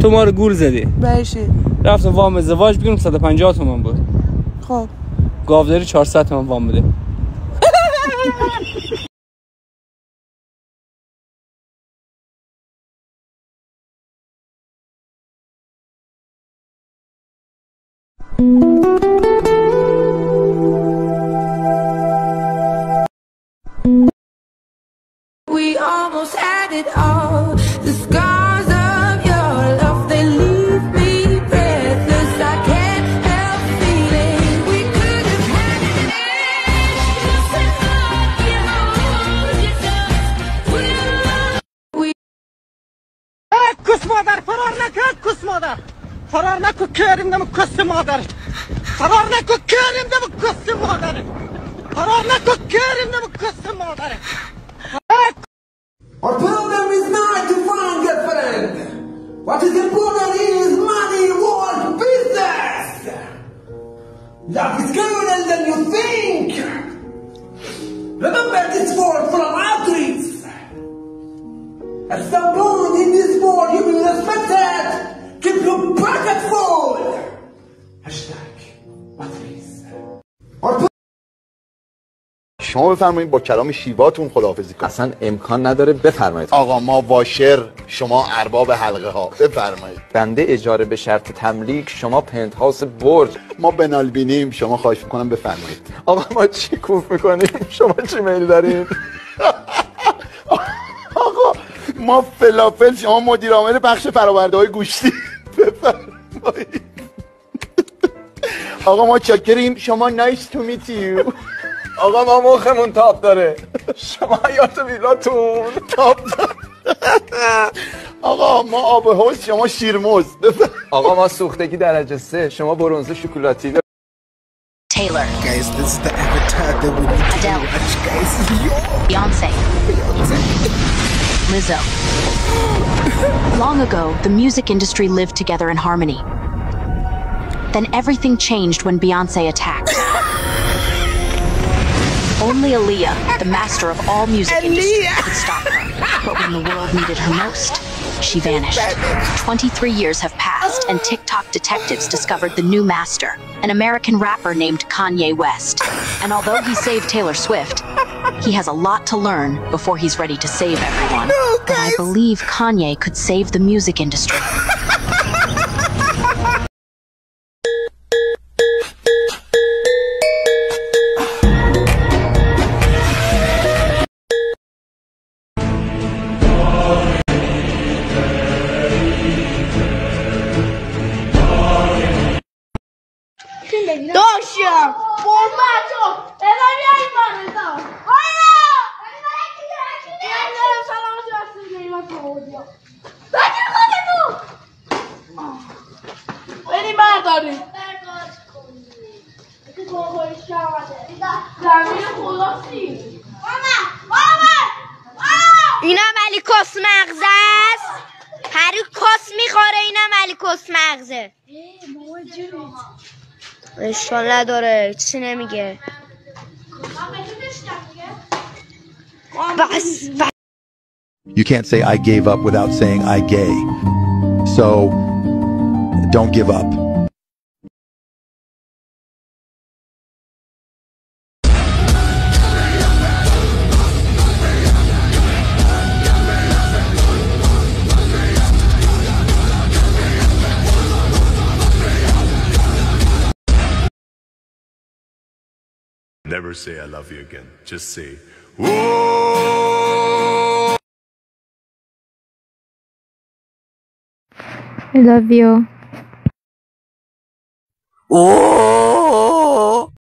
تو ما رو گول زدی. بایشی رفتم وام ازدواج بگیرم 150 تومن بود. خب گاوداری 400 تومن وام بده. We almost had it all. The scars of your love, they leave me breathless. I can't help feeling we could have had it. کس مادر فرار نکن کس مادر فرار نکن کریم دم کس مادر فرار نکن کریم دم کس مادر فرار نکن کریم دم کس مادر Our problem is not to find girlfriend. What is important is money, war, business. Love is criminal than you think. Remember this word from Outreach. At some point in this world you will respect it. Keep your pocket full. Hashtag Outreach. شما بفرمایید با کلام شیواتون خداحافظی کنید. اصلا امکان نداره، بفرمایید. آقا ما واشر، شما ارباب حلقه ها، بفرمایید. بنده اجاره به شرط تملیک، شما پنت هاوس برج. ما بنالبینیم، شما خواهش میکنم بفرمایید. آقا ما چی کوف میکنیم، شما چی میل دارین؟ آقا ما فلافل، شما مدیر عامل بخش فرآورده های گوشتی، بفرمایید. آقا ما چاکریم، شما نایس تو میت یو. آقا ما مخمون تاپ داره، شما حیات ویلاتون تاپ داره. آقا ما آب حوض، شما شیرموز. آقا ما سوختگی درجه 3، شما برنز شکلاتی. Taylor. Guys, this is the avatar that we need to Adele. watch, guys. Beyonce. Lizzo. Long ago, the music industry lived together in harmony. Then everything changed when Beyonce attacked. Only Aaliyah, the master of all music industry, could stop her. But when the world needed her most, she vanished. 23 years have passed, and TikTok detectives discovered the new master, an American rapper named Kanye West. And although he saved Taylor Swift, he has a lot to learn before he's ready to save everyone. But I believe Kanye could save the music industry. داشتم برمتون ادامه ایمانتان آیا این سلام جاستیم قیمت آمودیا بگیر خودتون بریم برداریم زمین خلاصی اینم علی کس مغزه است. هری کس میخوره، اینم علی کس مغزه. اشکال نداره، چیزی نمیگه. بس. You can't say I gave up without saying I gay. So don't give up. Never say I love you again. Just say, whoa. I love you. Whoa.